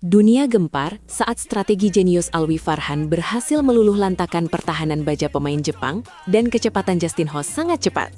Dunia gempar saat strategi jenius Alwi Farhan berhasil meluluhlantakan pertahanan baja pemain Jepang dan kecepatan Justin Ho sangat cepat.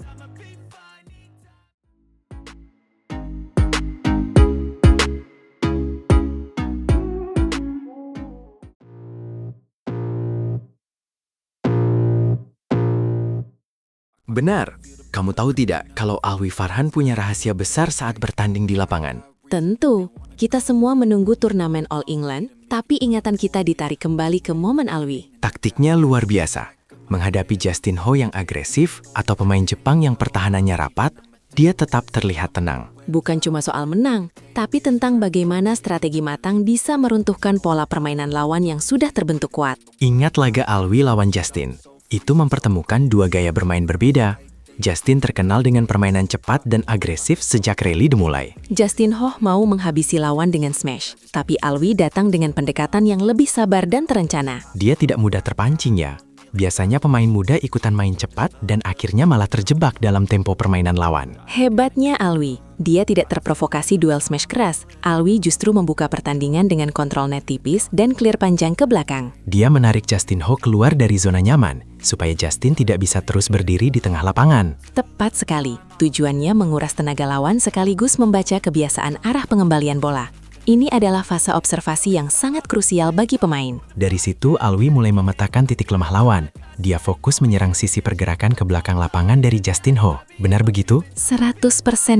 Benar, kamu tahu tidak kalau Alwi Farhan punya rahasia besar saat bertanding di lapangan? Tentu, kita semua menunggu turnamen All England, tapi ingatan kita ditarik kembali ke momen Alwi. Taktiknya luar biasa. Menghadapi Justin Ho yang agresif atau pemain Jepang yang pertahanannya rapat, dia tetap terlihat tenang. Bukan cuma soal menang, tapi tentang bagaimana strategi matang bisa meruntuhkan pola permainan lawan yang sudah terbentuk kuat. Ingat laga Alwi lawan Justin. Itu mempertemukan dua gaya bermain berbeda. Justin terkenal dengan permainan cepat dan agresif sejak rally dimulai. Justin Ho mau menghabisi lawan dengan smash, tapi Alwi datang dengan pendekatan yang lebih sabar dan terencana. Dia tidak mudah terpancing ya. Biasanya pemain muda ikutan main cepat dan akhirnya malah terjebak dalam tempo permainan lawan. Hebatnya Alwi, dia tidak terprovokasi duel smash keras. Alwi justru membuka pertandingan dengan kontrol net tipis dan clear panjang ke belakang. Dia menarik Justin Ho keluar dari zona nyaman, supaya Justin tidak bisa terus berdiri di tengah lapangan. Tepat sekali, tujuannya menguras tenaga lawan sekaligus membaca kebiasaan arah pengembalian bola. Ini adalah fase observasi yang sangat krusial bagi pemain. Dari situ, Alwi mulai memetakan titik lemah lawan. Dia fokus menyerang sisi pergerakan ke belakang lapangan dari Justin Ho. Benar begitu? 100%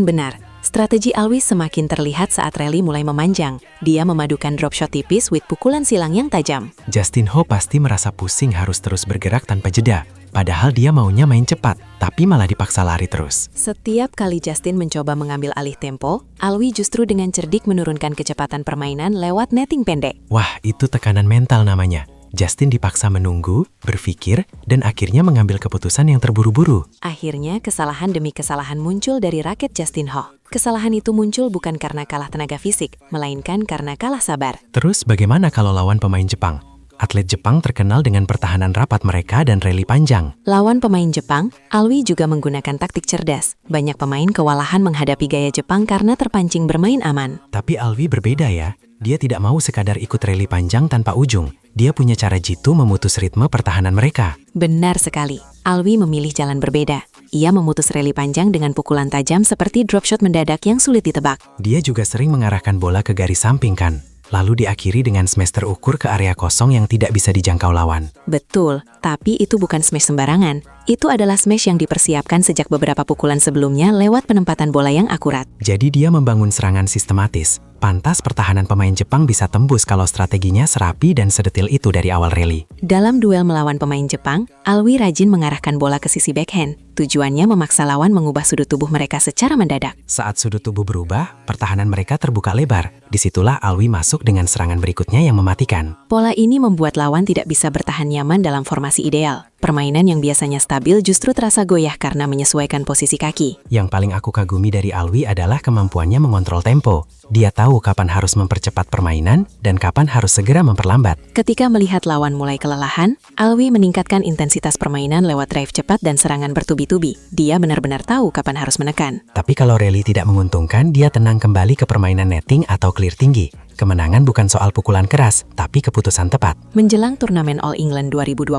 benar. Strategi Alwi semakin terlihat saat rally mulai memanjang. Dia memadukan drop shot tipis with pukulan silang yang tajam. Justin Ho pasti merasa pusing harus terus bergerak tanpa jeda. Padahal dia maunya main cepat, tapi malah dipaksa lari terus. Setiap kali Justin mencoba mengambil alih tempo, Alwi justru dengan cerdik menurunkan kecepatan permainan lewat netting pendek. Wah, itu tekanan mental namanya. Justin dipaksa menunggu, berpikir, dan akhirnya mengambil keputusan yang terburu-buru. Akhirnya, kesalahan demi kesalahan muncul dari raket Justin Ho. Kesalahan itu muncul bukan karena kalah tenaga fisik, melainkan karena kalah sabar. Terus bagaimana kalau lawan pemain Jepang? Atlet Jepang terkenal dengan pertahanan rapat mereka dan rally panjang. Lawan pemain Jepang, Alwi juga menggunakan taktik cerdas. Banyak pemain kewalahan menghadapi gaya Jepang karena terpancing bermain aman. Tapi Alwi berbeda ya. Dia tidak mau sekadar ikut rally panjang tanpa ujung. Dia punya cara jitu memutus ritme pertahanan mereka. Benar sekali. Alwi memilih jalan berbeda. Ia memutus rally panjang dengan pukulan tajam seperti drop shot mendadak yang sulit ditebak. Dia juga sering mengarahkan bola ke garis samping kan? Lalu diakhiri dengan smash terukur ke area kosong yang tidak bisa dijangkau lawan. Betul, tapi itu bukan smash sembarangan. Itu adalah smash yang dipersiapkan sejak beberapa pukulan sebelumnya lewat penempatan bola yang akurat. Jadi dia membangun serangan sistematis. Pantas pertahanan pemain Jepang bisa tembus kalau strateginya serapi dan sedetil itu dari awal rally. Dalam duel melawan pemain Jepang, Alwi rajin mengarahkan bola ke sisi backhand. Tujuannya memaksa lawan mengubah sudut tubuh mereka secara mendadak. Saat sudut tubuh berubah, pertahanan mereka terbuka lebar. Disitulah Alwi masuk dengan serangan berikutnya yang mematikan. Pola ini membuat lawan tidak bisa bertahan nyaman dalam formasi ideal. Permainan yang biasanya stabil justru terasa goyah karena menyesuaikan posisi kaki. Yang paling aku kagumi dari Alwi adalah kemampuannya mengontrol tempo. Dia tahu kapan harus mempercepat permainan dan kapan harus segera memperlambat. Ketika melihat lawan mulai kelelahan, Alwi meningkatkan intensitas permainan lewat drive cepat dan serangan bertubi-tubi. Dia benar-benar tahu kapan harus menekan. Tapi kalau rally tidak menguntungkan, dia tenang kembali ke permainan netting atau clear tinggi. Kemenangan bukan soal pukulan keras, tapi keputusan tepat. Menjelang turnamen All England 2026,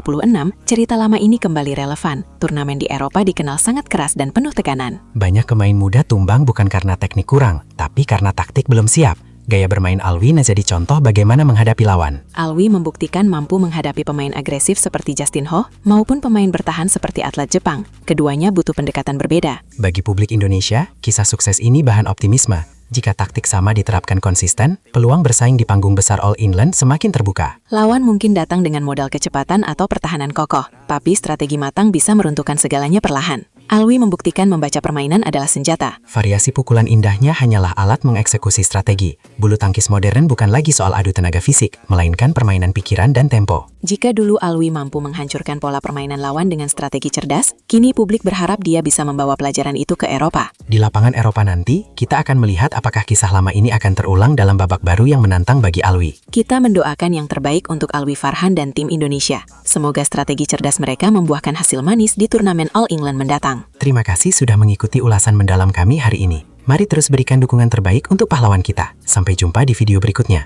cerita lama ini kembali relevan. Turnamen di Eropa dikenal sangat keras dan penuh tekanan. Banyak pemain muda tumbang bukan karena teknik kurang, tapi karena taktik belum siap. Gaya bermain Alwi jadi contoh bagaimana menghadapi lawan. Alwi membuktikan mampu menghadapi pemain agresif seperti Justin Ho maupun pemain bertahan seperti atlet Jepang. Keduanya butuh pendekatan berbeda. Bagi publik Indonesia, kisah sukses ini bahan optimisme. Jika taktik sama diterapkan konsisten, peluang bersaing di panggung besar All England semakin terbuka. Lawan mungkin datang dengan modal kecepatan atau pertahanan kokoh, tapi strategi matang bisa meruntuhkan segalanya perlahan. Alwi membuktikan membaca permainan adalah senjata. Variasi pukulan indahnya hanyalah alat mengeksekusi strategi. Bulu tangkis modern bukan lagi soal adu tenaga fisik, melainkan permainan pikiran dan tempo. Jika dulu Alwi mampu menghancurkan pola permainan lawan dengan strategi cerdas, kini publik berharap dia bisa membawa pelajaran itu ke Eropa. Di lapangan Eropa nanti, kita akan melihat apakah kisah lama ini akan terulang dalam babak baru yang menantang bagi Alwi. Kita mendoakan yang terbaik untuk Alwi Farhan dan tim Indonesia. Semoga strategi cerdas mereka membuahkan hasil manis di turnamen All England mendatang. Terima kasih sudah mengikuti ulasan mendalam kami hari ini. Mari terus berikan dukungan terbaik untuk pahlawan kita. Sampai jumpa di video berikutnya.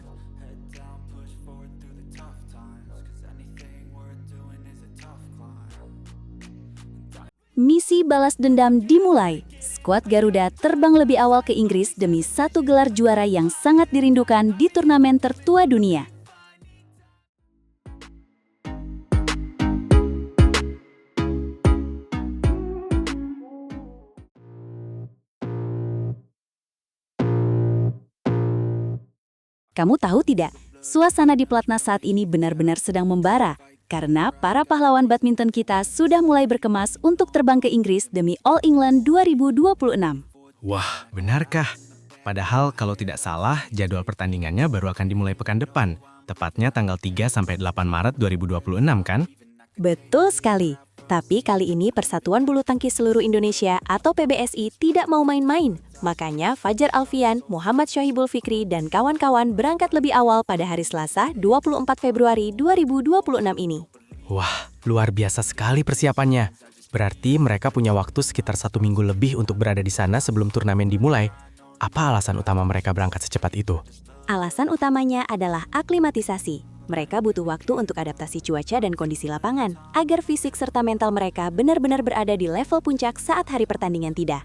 Aksi balas dendam dimulai. Skuad Garuda terbang lebih awal ke Inggris demi satu gelar juara yang sangat dirindukan di turnamen tertua dunia. Kamu tahu tidak, suasana di Platnas saat ini benar-benar sedang membara karena para pahlawan badminton kita sudah mulai berkemas untuk terbang ke Inggris demi All England 2026. Wah, benarkah? Padahal kalau tidak salah, jadwal pertandingannya baru akan dimulai pekan depan, tepatnya tanggal 3-8 Maret 2026 kan? Betul sekali. Tapi kali ini Persatuan Bulu Tangkis Seluruh Indonesia atau PBSI tidak mau main-main. Makanya Fajar Alfian, Muhammad Syohibul Fikri, dan kawan-kawan berangkat lebih awal pada hari Selasa 24 Februari 2026 ini. Wah, luar biasa sekali persiapannya. Berarti mereka punya waktu sekitar 1 minggu lebih untuk berada di sana sebelum turnamen dimulai. Apa alasan utama mereka berangkat secepat itu? Alasan utamanya adalah aklimatisasi. Mereka butuh waktu untuk adaptasi cuaca dan kondisi lapangan, agar fisik serta mental mereka benar-benar berada di level puncak saat hari pertandingan tiba.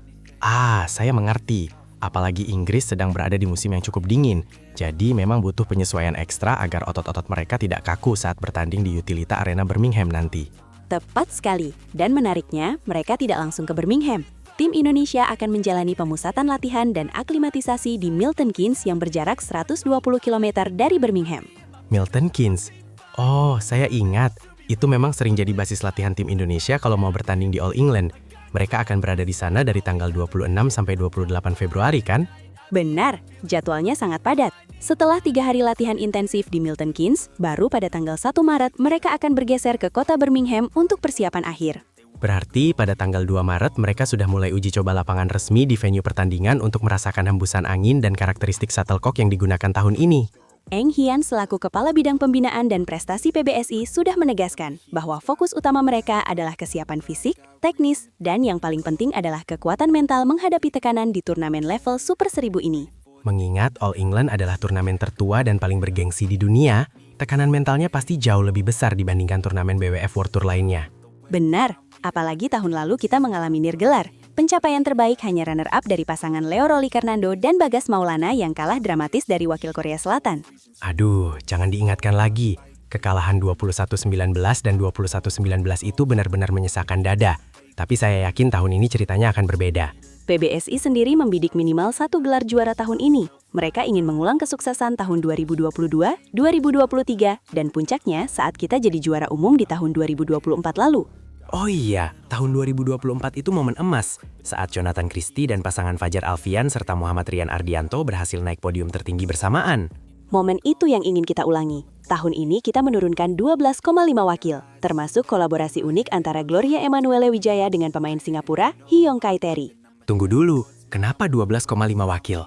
Saya mengerti. Apalagi Inggris sedang berada di musim yang cukup dingin. Jadi memang butuh penyesuaian ekstra agar otot-otot mereka tidak kaku saat bertanding di Utilita Arena Birmingham nanti. Tepat sekali. Dan menariknya, mereka tidak langsung ke Birmingham. Tim Indonesia akan menjalani pemusatan latihan dan aklimatisasi di Milton Keynes yang berjarak 120 km dari Birmingham. Milton Keynes. Oh, saya ingat. Itu memang sering jadi basis latihan tim Indonesia kalau mau bertanding di All England. Mereka akan berada di sana dari tanggal 26 sampai 28 Februari, kan? Benar, jadwalnya sangat padat. Setelah 3 hari latihan intensif di Milton Keynes, baru pada tanggal 1 Maret mereka akan bergeser ke kota Birmingham untuk persiapan akhir. Berarti pada tanggal 2 Maret mereka sudah mulai uji coba lapangan resmi di venue pertandingan untuk merasakan hembusan angin dan karakteristik shuttlecock yang digunakan tahun ini. Eng Hian selaku Kepala Bidang Pembinaan dan Prestasi PBSI sudah menegaskan bahwa fokus utama mereka adalah kesiapan fisik, teknis, dan yang paling penting adalah kekuatan mental menghadapi tekanan di turnamen level Super 1000 ini. Mengingat All England adalah turnamen tertua dan paling bergengsi di dunia, tekanan mentalnya pasti jauh lebih besar dibandingkan turnamen BWF World Tour lainnya. Benar, apalagi tahun lalu kita mengalami nirgelar. Pencapaian terbaik hanya runner-up dari pasangan Leo Rolly Kernando dan Bagas Maulana yang kalah dramatis dari wakil Korea Selatan. Aduh, jangan diingatkan lagi. Kekalahan 21-19 dan 21-19 itu benar-benar menyesakan dada. Tapi saya yakin tahun ini ceritanya akan berbeda. PBSI sendiri membidik minimal 1 gelar juara tahun ini. Mereka ingin mengulang kesuksesan tahun 2022, 2023, dan puncaknya saat kita jadi juara umum di tahun 2024 lalu. Oh iya, tahun 2024 itu momen emas, saat Jonathan Christie dan pasangan Fajar Alfian serta Muhammad Rian Ardianto berhasil naik podium tertinggi bersamaan. Momen itu yang ingin kita ulangi. Tahun ini kita menurunkan 12,5 wakil, termasuk kolaborasi unik antara Gloria Emanuele Wijaya dengan pemain Singapura, Hyong Kai Terry. Tunggu dulu, kenapa 12,5 wakil?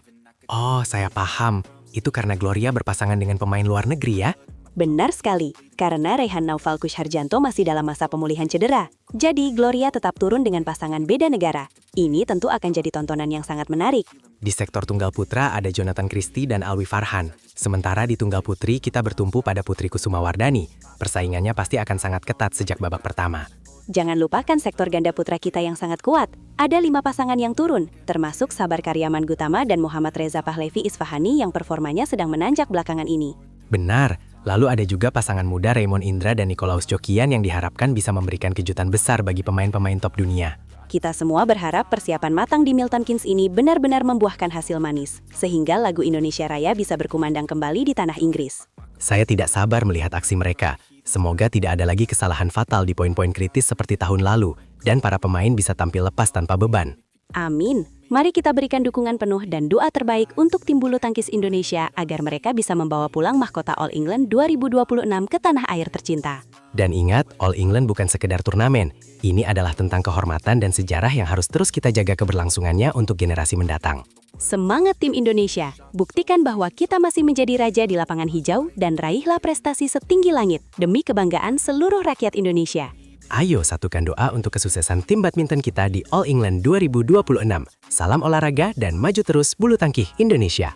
Oh, saya paham. Itu karena Gloria berpasangan dengan pemain luar negeri ya? Benar sekali, karena Rehan Naufal Kusharjanto masih dalam masa pemulihan cedera. Jadi, Gloria tetap turun dengan pasangan beda negara. Ini tentu akan jadi tontonan yang sangat menarik. Di sektor tunggal putra ada Jonathan Christie dan Alwi Farhan. Sementara di tunggal putri kita bertumpu pada Putri Kusumawardani. Persaingannya pasti akan sangat ketat sejak babak pertama. Jangan lupakan sektor ganda putra kita yang sangat kuat. Ada 5 pasangan yang turun, termasuk Sabar Karyaman Gutama dan Muhammad Reza Pahlevi Isfahani yang performanya sedang menanjak belakangan ini. Benar, lalu ada juga pasangan muda Raymond Indra dan Nikolaus Jokian yang diharapkan bisa memberikan kejutan besar bagi pemain-pemain top dunia. Kita semua berharap persiapan matang di Milton Keynes ini benar-benar membuahkan hasil manis, sehingga lagu Indonesia Raya bisa berkumandang kembali di tanah Inggris. Saya tidak sabar melihat aksi mereka. Semoga tidak ada lagi kesalahan fatal di poin-poin kritis seperti tahun lalu, dan para pemain bisa tampil lepas tanpa beban. Amin. Mari kita berikan dukungan penuh dan doa terbaik untuk tim bulu tangkis Indonesia agar mereka bisa membawa pulang mahkota All England 2026 ke tanah air tercinta. Dan ingat, All England bukan sekedar turnamen. Ini adalah tentang kehormatan dan sejarah yang harus terus kita jaga keberlangsungannya untuk generasi mendatang. Semangat tim Indonesia! Buktikan bahwa kita masih menjadi raja di lapangan hijau dan raihlah prestasi setinggi langit demi kebanggaan seluruh rakyat Indonesia. Ayo satukan doa untuk kesuksesan tim badminton kita di All England 2026. Salam olahraga dan maju terus bulu tangkis Indonesia.